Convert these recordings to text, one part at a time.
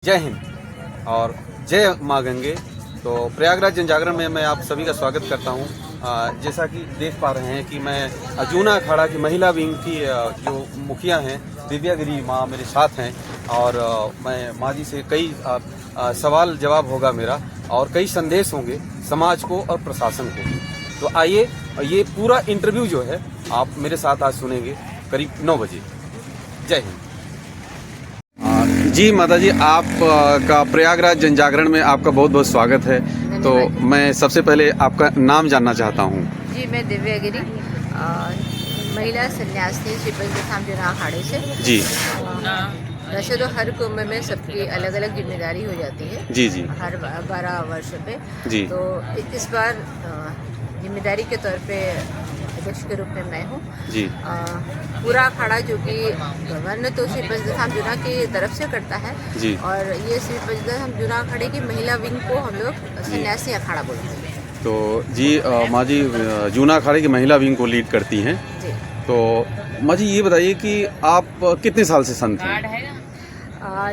जय हिंद और जय माँ गंगे। तो प्रयागराज जन जागरण में मैं आप सभी का स्वागत करता हूँ। जैसा कि देख पा रहे हैं कि मैं जूना अखाड़ा की महिला विंग की जो मुखिया हैं दिव्यागिरी माँ मेरे साथ हैं और मैं माँ जी से कई सवाल जवाब होगा मेरा और कई संदेश होंगे समाज को और प्रशासन को। तो आइए ये पूरा इंटरव्यू जो है आप मेरे साथ आज सुनेंगे करीब 9 बजे। जय हिंद। जी माता जी, आप का प्रयागराज जन जागरण में आपका बहुत बहुत स्वागत है। तो मैं सबसे पहले आपका नाम जानना चाहता हूँ। जी, मैं दिव्यागिरी महिला सन्यासिनी श्री पंचधाम जूना अखाड़े से। जी, वैसे तो हर कुंभ में सबकी अलग अलग जिम्मेदारी हो जाती है। जी जी, हर 12 वर्ष पे। जी, तो इस बार जिम्मेदारी के तौर पे अध्यक्ष के रूप में मैं हूँ। जी, पूरा अखाड़ा जो कि गवर्नर तो श्री पंचधाम जूना की तरफ से करता है। जी, और ये श्री पंचधाम जूना अखाड़े की महिला विंग को हम लोग सन्यासी अखाड़ा बोलते हैं। तो जी माँ जी जूना अखाड़े की महिला विंग को लीड करती हैं। जी, तो माँ जी ये बताइए कि आप कितने साल से संत हैं?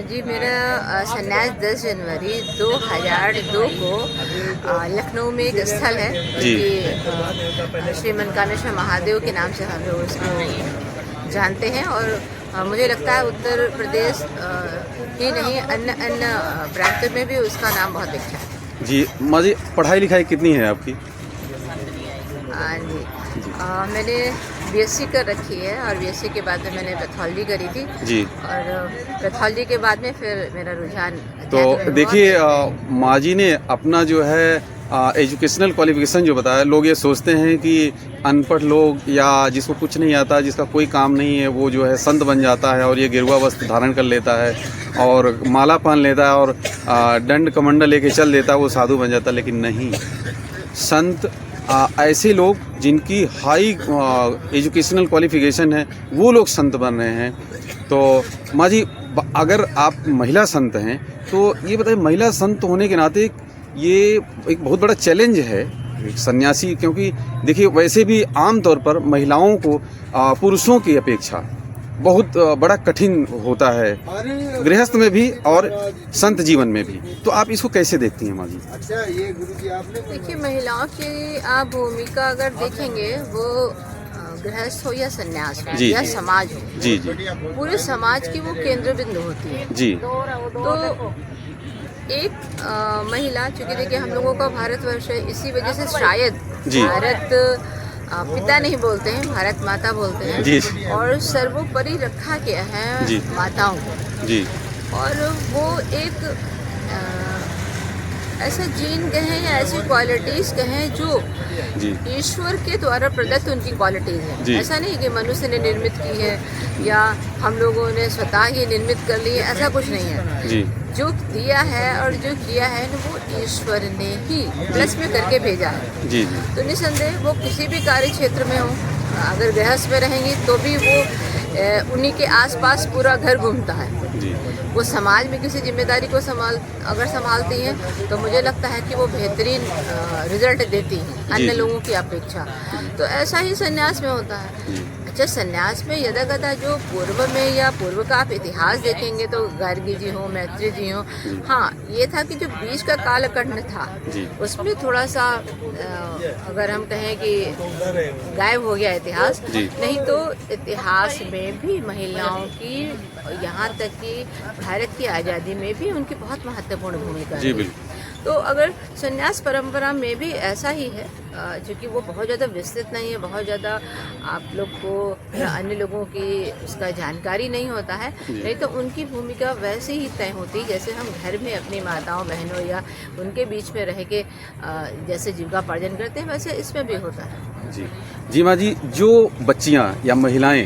जी, मेरा सन्यास 10 जनवरी 2002 को लखनऊ में एक स्थल है जी, श्री मनकामेश्वर महादेव के नाम से हम लोग उसको जानते हैं। और मुझे लगता है उत्तर प्रदेश ही नहीं अन्य प्रांतों में भी उसका नाम बहुत अच्छा है। जी माँ जी, पढ़ाई लिखाई कितनी है आपकी? जी, मैंने बीएससी कर रखी है और बीएससी के बाद में मैंने पैथोलॉजी करी थी। जी, और पैथोलॉजी के बाद में फिर मेरा रुझान तो देखिए माँ जी ने अपना जो है एजुकेशनल क्वालिफिकेशन जो बताया, लोग ये सोचते हैं कि अनपढ़ लोग या जिसको कुछ नहीं आता, जिसका कोई काम नहीं है, वो जो है संत बन जाता है और ये गेरुआ वस्त्र धारण कर लेता है और माला पहन लेता है और दंड कमंडल लेके चल देता है, वो साधु बन जाता है। लेकिन नहीं, संत ऐसे लोग जिनकी हाई एजुकेशनल क्वालिफिकेशन है वो लोग संत बन रहे हैं। तो माँ जी, अगर आप महिला संत हैं तो ये बताइए, महिला संत होने के नाते ये एक बहुत बड़ा चैलेंज है सन्यासी, क्योंकि देखिए वैसे भी आमतौर पर महिलाओं को पुरुषों की अपेक्षा बहुत बड़ा कठिन होता है, गृहस्थ में भी और संत जीवन में भी। तो आप इसको कैसे देखती हैं माँ जी? अच्छा, ये गुरुजी आपने देखिए, महिलाओं की आप भूमिका अगर देखेंगे, वो गृहस्थ हो या सन्यास हो या समाज हो, जी जी, पूरे समाज की वो केंद्र बिंदु होती है। जी, तो एक महिला, चूंकि देखिए हम लोगों का भारतवर्ष है, इसी वजह से शायद भारत पिता नहीं बोलते हैं, भारत माता बोलते हैं। जी, और सर्वोपरि रखा गया है माताओं को। जी, और वो एक ऐसा जीन कहें या ऐसी क्वालिटीज कहें जो ईश्वर के द्वारा प्रदत्त उनकी क्वालिटीज है। ऐसा नहीं कि मनुष्य ने निर्मित की है या हम लोगों ने स्वतः ही निर्मित कर ली है, ऐसा कुछ नहीं है। जी, जो दिया है और जो किया है वो ईश्वर ने ही प्लस में करके भेजा है। जी, तो निसंदेह वो किसी भी कार्य क्षेत्र में हो, अगर गृहस्थ में रहेंगी तो भी वो उन्हीं के आसपास पूरा घर घूमता है। जी, वो समाज में किसी जिम्मेदारी को अगर संभालती हैं तो मुझे लगता है कि वो बेहतरीन रिजल्ट देती हैं अन्य लोगों की अपेक्षा। तो ऐसा ही सन्यास में होता है। अच्छा, सन्यास में यदाकदा जो पूर्व में या पूर्व का आप इतिहास देखेंगे तो गार्गी जी हो, मैत्री जी हो, हाँ, ये था कि जो बीच का कालखंड था उसमें थोड़ा सा अगर हम कहें कि गायब हो गया इतिहास, नहीं तो इतिहास में भी महिलाओं की, यहाँ तक कि भारत की आज़ादी में भी उनकी बहुत महत्वपूर्ण भूमिका है। तो अगर सन्यास परंपरा में भी ऐसा ही है, क्योंकि वो बहुत ज़्यादा विस्तृत नहीं है, बहुत ज़्यादा आप लोग को या अन्य लोगों की उसका जानकारी नहीं होता है, नहीं तो उनकी भूमिका वैसे ही तय होती है जैसे हम घर में अपनी माताओं बहनों या उनके बीच में रह के जैसे जीविकापार्जन करते हैं, वैसे इसमें भी होता है। जी जी माँ जी, जो बच्चियाँ या महिलाएँ,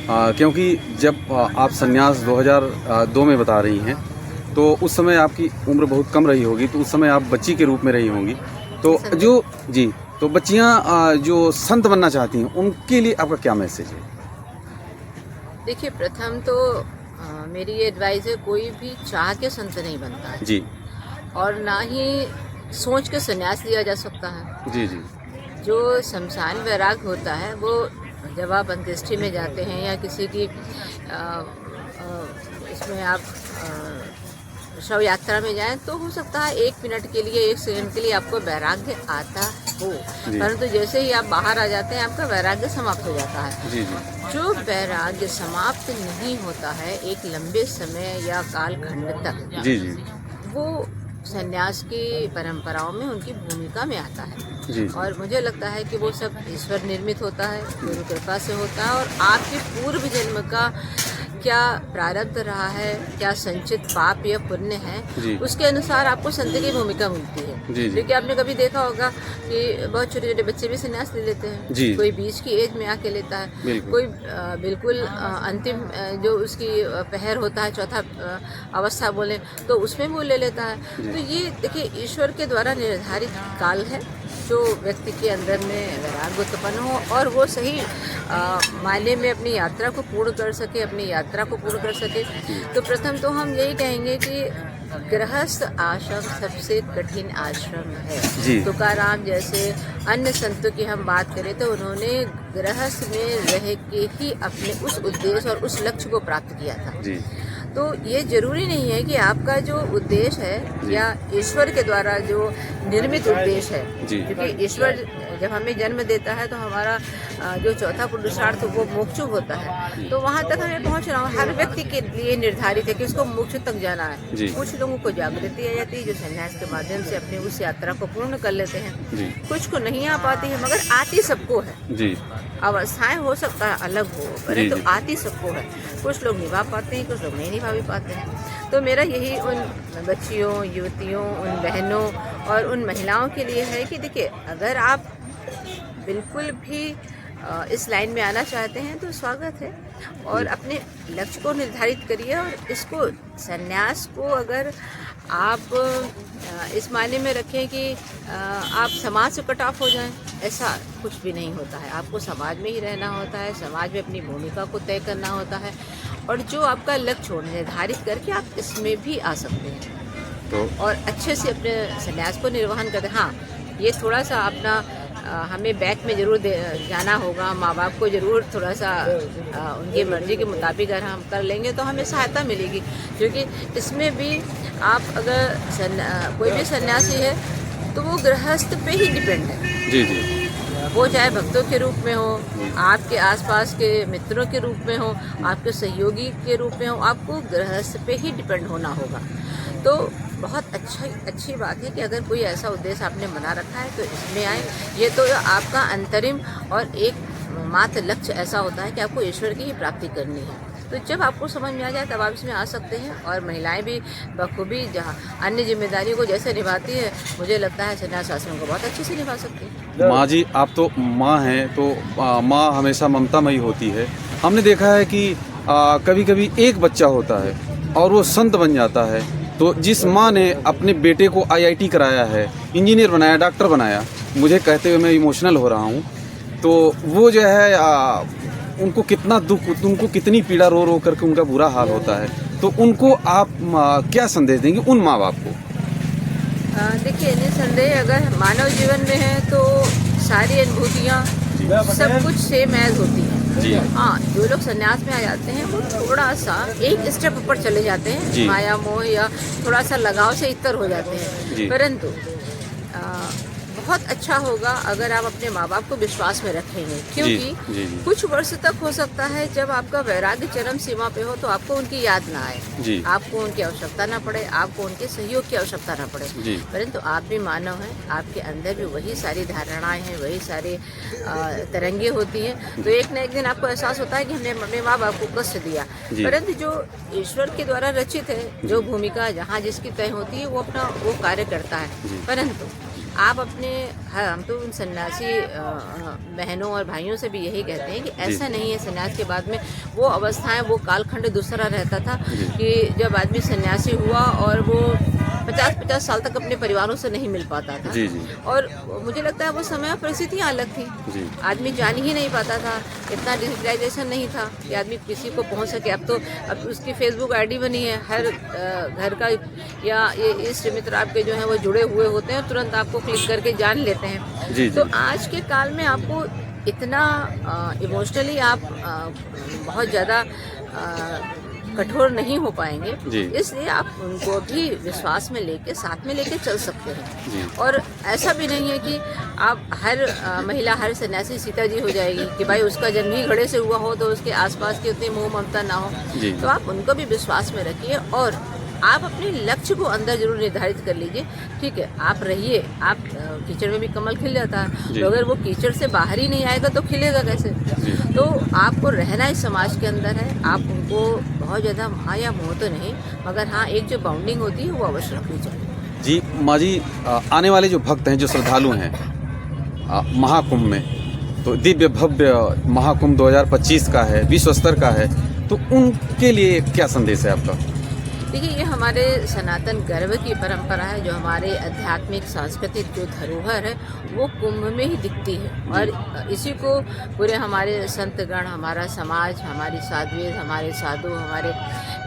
क्योंकि जब आप सन्यास 2002 में बता रही हैं तो उस समय आपकी उम्र बहुत कम रही होगी, तो उस समय आप बच्ची के रूप में रही होंगी। तो जो जी, तो बच्चियाँ जो संत बनना चाहती हैं उनके लिए आपका क्या मैसेज है? देखिए, प्रथम तो मेरी ये एडवाइस है, कोई भी चाह के संत नहीं बनता है। जी, और ना ही सोच के संन्यास लिया जा सकता है। जी जी, जो शमशान वैराग होता है वो जब आप अंत्येष्टि में जाते हैं या किसी की इसमें आप शव यात्रा में जाएं तो हो सकता है 1 मिनट के लिए 1 सेकंड के लिए आपको वैराग्य आता हो, परंतु जैसे ही आप बाहर आ जाते हैं आपका वैराग्य समाप्त हो जाता है। जी जी। जो वैराग्य समाप्त नहीं होता है एक लंबे समय या कालखंड तक, जी जी। वो संन्यास की परंपराओं में उनकी भूमिका में आता है। जी। और मुझे लगता है कि वो सब ईश्वर निर्मित होता है, गुरु कृपा से होता है, और आपके पूर्व जन्म का क्या प्रारब्ध रहा है, क्या संचित पाप या पुण्य है, उसके अनुसार आपको संत की भूमिका मिलती है। क्योंकि आपने कभी देखा होगा कि बहुत छोटे छोटे बच्चे भी संन्यास ले लेते हैं, कोई 20 की एज में आके लेता है, कोई बिल्कुल अंतिम जो उसकी पहर होता है, चौथा अवस्था बोले तो उसमें वो ले लेता है। तो ये देखिए ईश्वर के द्वारा निर्धारित काल है जो व्यक्ति के अंदर में वैराग्य उत्पन्न हो और वो सही मायने में अपनी यात्रा को पूर्ण कर सके, अपनी यात्रा को पूर्ण कर सके। तो प्रथम तो हम यही कहेंगे कि गृहस्थ आश्रम सबसे कठिन आश्रम है। तुकाराम जैसे अन्य संतों की हम बात करें तो उन्होंने गृहस्थ में रह के ही अपने उस उद्देश्य और उस लक्ष्य को प्राप्त किया था। तो ये जरूरी नहीं है कि आपका जो उद्देश्य है या ईश्वर के द्वारा जो निर्मित उद्देश्य है, क्योंकि ईश्वर जब हमें जन्म देता है तो हमारा जो चौथा पुरुषार्थ वो मोक्ष होता है, तो वहाँ तक हमें पहुँचना हर व्यक्ति के लिए निर्धारित है कि उसको मोक्ष तक जाना है। कुछ लोगों को जागृति आ जाती है जो संन्यास के माध्यम से अपनी उस यात्रा को पूर्ण कर लेते हैं, कुछ को नहीं आ पाती है, मगर आती सबको है। अवस्थाएं हो सकता है अलग हो, परंतु तो आती सबको है। कुछ लोग निभा पाते हैं, कुछ लोग नहीं निभा भी पाते हैं। तो मेरा यही उन बच्चियों, युवतियों, उन बहनों और उन महिलाओं के लिए है कि देखिए अगर आप बिल्कुल भी इस लाइन में आना चाहते हैं तो स्वागत है, और अपने लक्ष्य को निर्धारित करिए। और इसको संन्यास को अगर आप इस मायने में रखें कि आप समाज से कट ऑफ हो जाएं, ऐसा कुछ भी नहीं होता है। आपको समाज में ही रहना होता है, समाज में अपनी भूमिका को तय करना होता है, और जो आपका लक्ष्य हो निर्धारित करके आप इसमें भी आ सकते हैं और अच्छे से अपने संन्यास को निर्वहन करते हैं। हाँ, ये थोड़ा सा अपना हमें बैक में ज़रूर जाना होगा, माँ बाप को ज़रूर थोड़ा सा उनकी मर्ज़ी के मुताबिक अगर हम कर लेंगे तो हमें सहायता मिलेगी। क्योंकि इसमें भी आप अगर कोई भी सन्यासी है तो वो गृहस्थ पे ही डिपेंड है। जी जी। वो चाहे भक्तों के रूप में हो, आपके आसपास के मित्रों के रूप में हो, आपके सहयोगी के रूप में हो, आपको गृहस्थ पे ही डिपेंड होना होगा। तो बहुत अच्छी बात है कि अगर कोई ऐसा उद्देश्य आपने बना रखा है तो इसमें आए। ये तो आपका अंतरिम और एक मात्र लक्ष्य ऐसा होता है कि आपको ईश्वर की ही प्राप्ति करनी है। तो जब आपको समझ में आ जाए तब आप इसमें आ सकते हैं। और महिलाएं भी बखूबी जहाँ अन्य जिम्मेदारियों को जैसे निभाती है, मुझे लगता है संन्यास आश्रम को बहुत अच्छे से निभा सकती है। माँ जी, आप तो माँ हैं, तो माँ हमेशा ममतामयी होती है। हमने देखा है कि कभी कभी एक बच्चा होता है और वो संत बन जाता है, तो जिस माँ ने अपने बेटे को IIT कराया है, इंजीनियर बनाया, डॉक्टर बनाया, मुझे कहते हुए मैं इमोशनल हो रहा हूँ, तो वो जो है उनको कितना दुख, उनको कितनी पीड़ा रो रो करके उनका बुरा हाल होता है। तो उनको आप क्या संदेश देंगे उन माँ बाप को? देखिए, निसंदेह अगर मानव जीवन में है तो सारी अनुभूतियाँ सब कुछ सेम एज होती हैं। हाँ, जो लोग संन्यास में आ जाते हैं वो थोड़ा सा एक स्टेप ऊपर चले जाते हैं, माया मोह या थोड़ा सा लगाव से इतर हो जाते हैं। परंतु बहुत अच्छा होगा अगर आप अपने माँ बाप को विश्वास में रखेंगे, क्योंकि कुछ वर्ष तक हो सकता है जब आपका वैराग्य चरम सीमा पे हो तो आपको उनकी याद ना आए, आपको उनकी आवश्यकता ना पड़े, आपको उनके सहयोग की आवश्यकता ना पड़े। परंतु आप भी मानव हैं, आपके अंदर भी वही सारी धारणाएं हैं, वही सारी तरंगे होती हैं। तो एक न एक दिन आपको एहसास होता है कि हमने अपने माँ बाप को कष्ट दिया। परंतु जो ईश्वर के द्वारा रचित है, जो भूमिका जहाँ जिसकी तय होती है वो अपना वो कार्य करता है। परंतु आप अपने हम तो उन सन्यासी बहनों और भाइयों से भी यही कहते हैं कि ऐसा नहीं है सन्यास के बाद में वो अवस्थाएं, वो कालखंड दूसरा रहता था कि जब आदमी सन्यासी हुआ और वो 50-50 साल तक अपने परिवारों से नहीं मिल पाता था। और मुझे लगता है वो समय परिस्थितियाँ अलग थी, आदमी जान ही नहीं पाता था, इतना डिजिटलाइजेशन नहीं था कि आदमी किसी को पहुंच सके। अब उसकी फेसबुक आईडी बनी है, हर घर का या ये इष्ट मित्र आपके जो हैं वो जुड़े हुए होते हैं, तुरंत आपको क्लिक करके जान लेते हैं। तो आज के काल में आपको इतना इमोशनली आप बहुत ज़्यादा कठोर नहीं हो पाएंगे, जी। इसलिए आप उनको भी विश्वास में लेके साथ में लेके चल सकते हैं। जी। और ऐसा भी नहीं है कि आप हर महिला हर सन्यासी सीता जी हो जाएगी कि भाई उसका जन्म ही घड़े से हुआ हो तो उसके आसपास की उतनी मोह ममता ना हो। जी। तो आप उनको भी विश्वास में रखिए और आप अपने लक्ष्य को अंदर जरूर निर्धारित कर लीजिए। ठीक है, आप रहिए, आप कीचड़ में भी कमल खिल जाता है, जी। तो अगर वो कीचड़ से बाहर ही नहीं आएगा तो खिलेगा कैसे? जी। तो आपको रहना इस समाज के अंदर है, आप उनको बहुत ज़्यादा माँ या मोह तो नहीं, मगर हाँ एक जो बाउंडिंग होती है वो अवश्य रखनी चाहिए। जी माँ जी, आने वाले जो भक्त हैं, जो श्रद्धालु हैं महाकुंभ में, तो दिव्य भव्य महाकुंभ 2025 का है, विश्व स्तर का है, तो उनके लिए क्या संदेश है आपका? देखिए, ये हमारे सनातन गर्व की परंपरा है, जो हमारे आध्यात्मिक सांस्कृतिक जो धरोहर है वो कुंभ में ही दिखती है। और इसी को पूरे हमारे संतगण, हमारा समाज, हमारी साध्वी, हमारे साधु, हमारे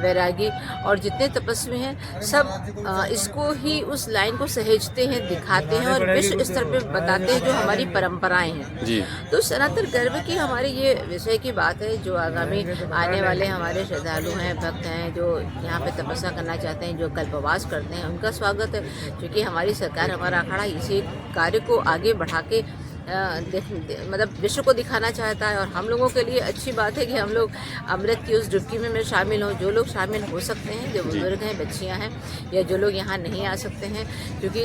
वैरागी और जितने तपस्वी हैं सब इसको ही उस लाइन को सहेजते हैं, दिखाते हैं और विश्व स्तर पे बताते हैं जो हमारी परंपराएं हैं। जी। तो सनातन गर्व की हमारी ये विषय की बात है। जो आगामी आने वाले हमारे श्रद्धालु हैं, भक्त हैं, जो यहाँ पे तपस्या करना चाहते हैं, जो कल्पवास करते हैं, उनका स्वागत है। क्योंकि हमारी सरकार, हमारा अखाड़ा इसी कार्य को आगे बढ़ा के मतलब विश्व को दिखाना चाहता है। और हम लोगों के लिए अच्छी बात है कि हम लोग अमृत की उस डुबकी में शामिल हों। जो लोग शामिल हो सकते हैं, जो बुजुर्ग हैं, बच्चियां हैं, या जो लोग यहाँ नहीं आ सकते हैं, क्योंकि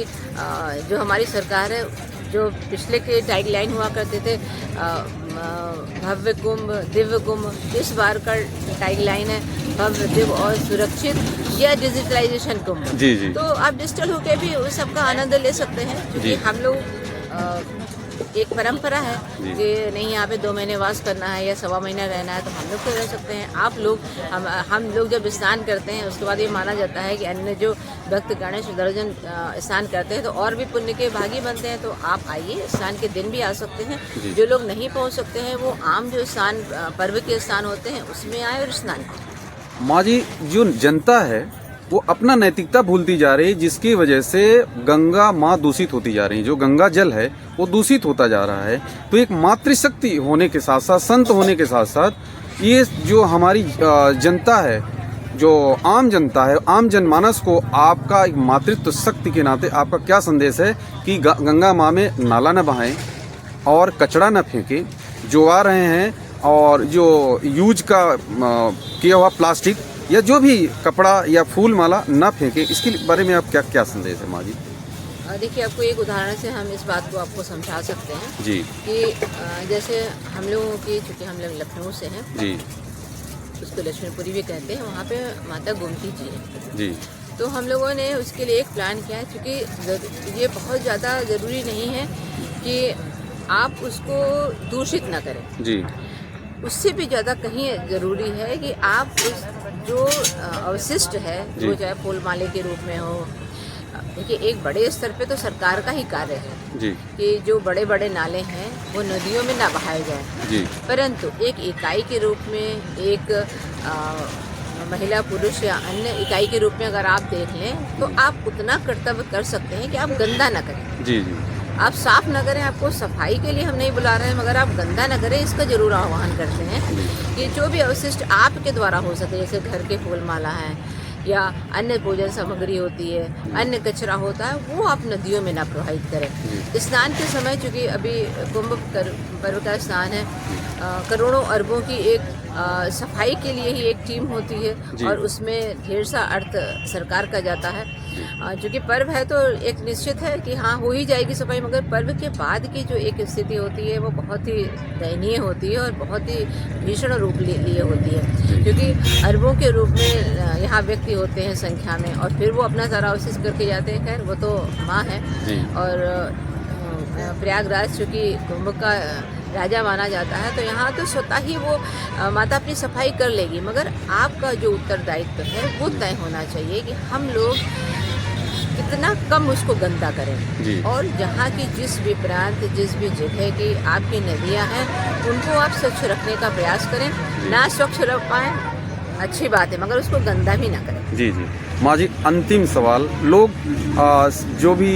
जो हमारी सरकार है, जो पिछले के टैगलाइन हुआ करते थे भव्य कुंभ दिव्य कुंभ, इस बार का टैगलाइन है भव्य दिव्य और सुरक्षित या डिजिटलाइजेशन कुंभ। जी जी। तो आप डिजिटल होके भी उस सबका आनंद ले सकते हैं, क्योंकि हम लोग एक परंपरा है कि नहीं यहाँ पे 2 महीने वास करना है या 1.25 महीना रहना है, तो हम लोग तो रह सकते हैं। आप लोग हम लोग जब स्नान करते हैं उसके बाद ये माना जाता है कि अन्य जो भक्त गणेश दर्जन स्नान करते हैं तो और भी पुण्य के भागी बनते हैं। तो आप आइए, स्नान के दिन भी आ सकते हैं। जो लोग नहीं पहुँच सकते हैं वो आम जो स्नान पर्व के स्नान होते हैं उसमें आए और स्नान करें। माँ जी, जो जनता है वो अपना नैतिकता भूलती जा रही है, जिसकी वजह से गंगा माँ दूषित होती जा रही है। जो गंगा जल है वो दूषित होता जा रहा है। तो एक मातृशक्ति होने के साथ साथ, संत होने के साथ साथ, ये जो हमारी जनता है, जो आम जनता है, आम जनमानस को आपका एक मातृत्व शक्ति के नाते आपका क्या संदेश है कि गंगा माँ में नाला न बहाएं और कचरा न फेंकें, जो आ रहे हैं और जो यूज का किया हुआ प्लास्टिक या जो भी कपड़ा या फूल माला ना फेंके, इसके बारे में आप क्या संदेश है माँ जी? देखिए, आपको एक उदाहरण से हम इस बात को आपको समझा सकते हैं जी कि जैसे हम लोगों की, चूँकि हम लोग लखनऊ से हैं जी, उसको लक्ष्मीपुरी भी कहते हैं, वहाँ पे माता गोमती जी हैं जी। तो हम लोगों ने उसके लिए एक प्लान किया है, क्योंकि ये बहुत ज़्यादा ज़रूरी नहीं है कि आप उसको दूषित ना करें जी। उससे भी ज़्यादा कहीं ज़रूरी है कि आप उस जो अवशिष्ट है, वो चाहे फूल माले के रूप में हो। देखिए, एक बड़े स्तर पे तो सरकार का ही कार्य है जी कि जो बड़े बड़े नाले हैं वो नदियों में ना बहाए जाए जी, परंतु एक इकाई के रूप में, एक महिला पुरुष या अन्य इकाई के रूप में अगर आप देख लें तो आप उतना कर्तव्य कर सकते हैं कि आप गंदा ना करें। जी जी, आप साफ न करें, आपको सफाई के लिए हम नहीं बुला रहे हैं, मगर आप गंदा न करें, इसका जरूर आह्वान करते हैं कि जो भी अवशिष्ट आपके द्वारा हो सके, जैसे घर के फूल माला है या अन्य भोजन सामग्री होती है, अन्य कचरा होता है, वो आप नदियों में ना प्रवाहित करें। स्नान के समय, चूँकि अभी कुंभ पर्व का स्नान है, करोड़ों अरबों की एक सफाई के लिए ही एक टीम होती है और उसमें ढेर सा अर्थ सरकार का जाता है। चूँकि पर्व है तो एक निश्चित है कि हाँ हो ही जाएगी सफाई, मगर पर्व के बाद की जो एक स्थिति होती है वो बहुत ही दयनीय होती है और बहुत ही भीषण रूप लिए होती है, क्योंकि अरबों के रूप में यहाँ व्यक्ति होते हैं संख्या में और फिर वो अपना सारा अवशिष्ट करके जाते हैं। खैर, वो तो माँ है और प्रयागराज चूँकि कुंभ का राजा माना जाता है, तो यहाँ तो स्वतः ही वो माता अपनी सफाई कर लेगी, मगर आपका जो उत्तरदायित्व है वो तय होना चाहिए कि हम लोग कितना कम उसको गंदा करें। और जहाँ की जिस भी प्रांत, जिस भी जगह की आपकी नदियाँ हैं, उनको आप स्वच्छ रखने का प्रयास करें। ना स्वच्छ रख पाएँ अच्छी बात है, मगर उसको गंदा भी ना करें। जी जी। माँ जी, अंतिम सवाल, लोग जो भी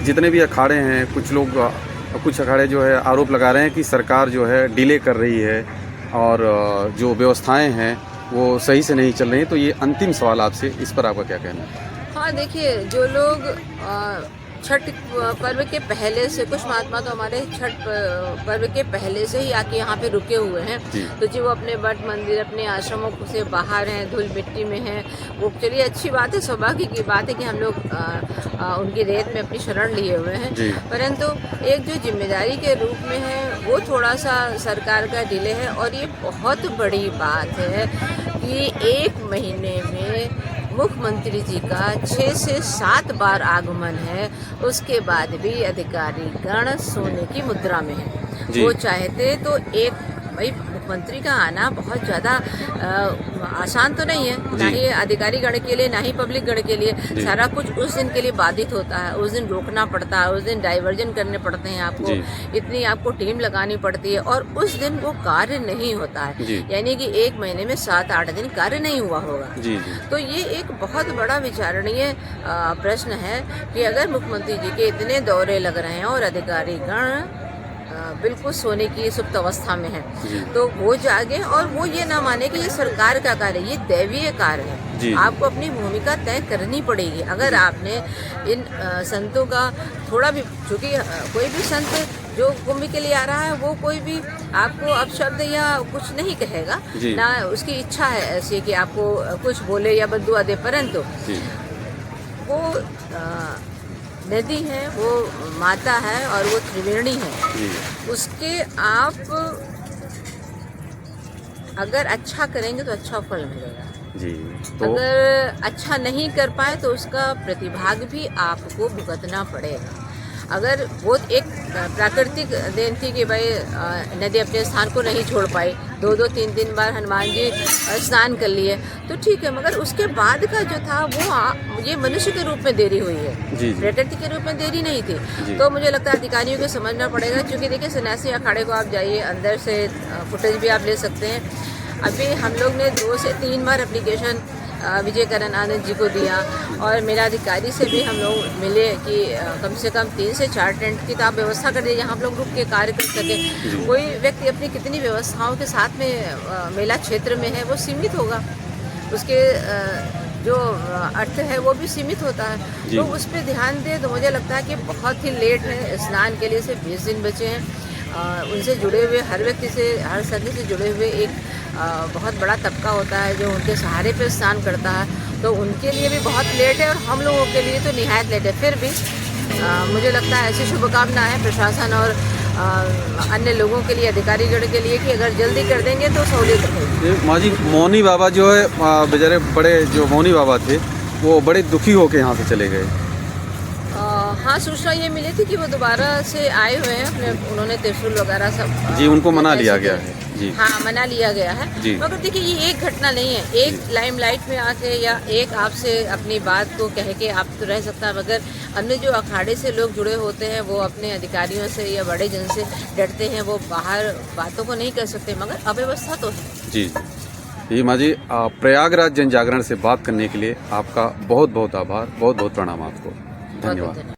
जितने भी अखाड़े हैं, कुछ अखाड़े जो है आरोप लगा रहे हैं कि सरकार जो है डिले कर रही है और जो व्यवस्थाएं हैं वो सही से नहीं चल रही हैं। तो ये अंतिम सवाल आपसे, इस पर आपका क्या कहना है? हाँ, देखिए, जो लोग छठ पर्व के पहले से, कुछ महात्मा तो हमारे छठ पर्व के पहले से ही आके यहाँ पे रुके हुए हैं, तो जी वो अपने मठ मंदिर, अपने आश्रमों से बाहर हैं, धूल मिट्टी में हैं, वो चलिए अच्छी बात है, सौभाग्य की बात है कि हम लोग उनकी रेत में अपनी शरण लिए हुए हैं। परंतु एक जो जिम्मेदारी के रूप में है वो थोड़ा सा सरकार का डिले है। और ये बहुत बड़ी बात है कि 1 महीने में मुख्यमंत्री जी का 6 से 7 बार आगमन है, उसके बाद भी अधिकारी गण सोने की मुद्रा में है। वो चाहते तो एक, भाई मुख्यमंत्री का आना बहुत ज़्यादा आसान तो नहीं है, ना ही अधिकारी गण के लिए, ना ही पब्लिक गण के लिए। सारा कुछ उस दिन के लिए बाधित होता है, उस दिन रोकना पड़ता है, उस दिन डाइवर्जन करने पड़ते हैं आपको, इतनी आपको टीम लगानी पड़ती है, और उस दिन वो कार्य नहीं होता है। यानी कि 1 महीने में 7-8 दिन कार्य नहीं हुआ होगा। तो ये एक बहुत बड़ा विचारणीय प्रश्न है कि अगर मुख्यमंत्री जी के इतने दौरे लग रहे हैं और अधिकारी गण बिल्कुल सोने की सुप्त अवस्था में है, तो वो जागे और वो ये ना माने कि ये सरकार का कार्य, ये दैवीय कार्य है। आपको अपनी भूमिका तय करनी पड़ेगी। अगर आपने इन संतों का थोड़ा भी, चूँकि कोई भी संत जो कुंभ के लिए आ रहा है वो कोई भी आपको अपशब्द या कुछ नहीं कहेगा, ना उसकी इच्छा है ऐसी कि आपको कुछ बोले या बद्दुआ दे, परंतु वो नदी है, वो माता है और वो त्रिवेणी है, उसके आप अगर अच्छा करेंगे तो अच्छा फल मिलेगा। तो अगर अच्छा नहीं कर पाए तो उसका प्रतिभाग भी आपको भुगतना पड़ेगा। अगर वो एक प्राकृतिक देन थी कि भाई नदी अपने स्थान को नहीं छोड़ पाई, 2-2, 3-3 बार हनुमान जी स्नान कर लिए, तो ठीक है, मगर उसके बाद का जो था वो ये मनुष्य के रूप में देरी हुई है, प्रकृति के रूप में देरी नहीं थी। तो मुझे लगता है अधिकारियों को समझना पड़ेगा, क्योंकि देखिए सन्यासी अखाड़े को आप जाइए, अंदर से फुटेज भी आप ले सकते हैं। अभी हम लोग ने 2 से 3 बार एप्लीकेशन विजय करण आनंद जी को दिया, और मेरा अधिकारी से भी हम लोग मिले कि कम से कम 3 से 4 टेंट की तो आप व्यवस्था कर दीजिए, जहाँ हम लोग रुक के कार्य कर सकें। कोई व्यक्ति अपनी कितनी व्यवस्थाओं के साथ में मेला क्षेत्र में है वो सीमित होगा, उसके जो अर्थ है वो भी सीमित होता है, तो उस पर ध्यान दे। तो मुझे लगता है कि बहुत ही लेट है, स्नान के लिए सिर्फ 20 दिन बचे हैं। उनसे जुड़े हुए हर व्यक्ति से, हर संत से जुड़े हुए एक बहुत बड़ा तबका होता है जो उनके सहारे पे स्नान करता है, तो उनके लिए भी बहुत लेट है और हम लोगों के लिए तो निहायत लेट है। फिर भी मुझे लगता है ऐसी शुभकामना है प्रशासन और अन्य लोगों के लिए, अधिकारीगण के लिए, कि अगर जल्दी कर देंगे तो सहूलियत रहेगी। माँ जी, मौनी बाबा जो है बेचारे, बड़े जो मौनी बाबा थे वो बड़े दुखी होकर यहाँ से चले गए। हाँ, सूचना ये मिली थी कि वो दोबारा से आए हुए हैं, अपने उन्होंने त्रिशूल वगैरह सब उनको मना लिया गया है। हाँ, मना लिया गया है। मगर देखिए ये एक घटना नहीं है, एक लाइमलाइट में आके या एक आपसे अपनी बात को कह के आप तो रह सकता है, मगर अन्य जो अखाड़े से लोग जुड़े होते हैं वो अपने अधिकारियों से या बड़े जन से डरते हैं, वो बाहर बातों को नहीं कर सकते, मगर अव्यवस्था तो है। जी माँ जी, प्रयागराज जन जागरण से बात करने के लिए आपका बहुत बहुत आभार, बहुत बहुत प्रणाम आपको, धन्यवाद।